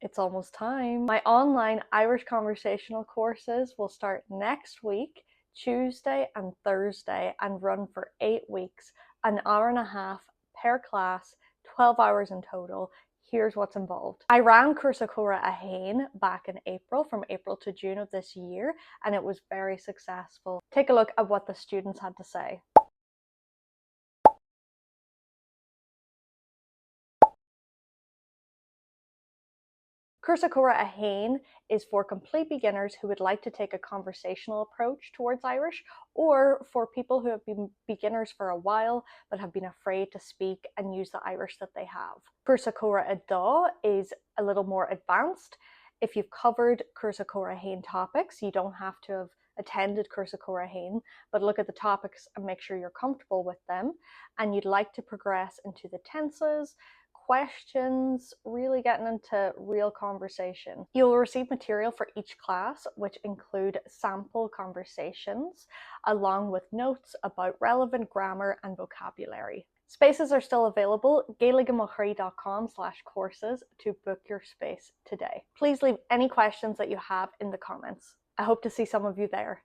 It's almost time. My online Irish conversational courses will start next week, Tuesday and Thursday, and run for 8 weeks, an hour and a half per class, 12 hours in total. Here's what's involved. I ran Cursa Cora a Hain back in April, from April to June of this year, and it was very successful. Take a look at what the students had to say. Cursa Cora a Hain is for complete beginners who would like to take a conversational approach towards Irish, or for people who have been beginners for a while but have been afraid to speak and use the Irish that they have. Cursa Cora a Dá is a little more advanced. If you've covered Cursa Cora Hain topics, you don't have to have attended Cursa Cora Hain, but look at the topics and make sure you're comfortable with them, and you'd like to progress into the tenses, questions, really getting into real conversation. You'll receive material for each class, which include sample conversations, along with notes about relevant grammar and vocabulary. Spaces are still available. gaeilge.com/courses to book your space today. Please leave any questions that you have in the comments. I hope to see some of you there.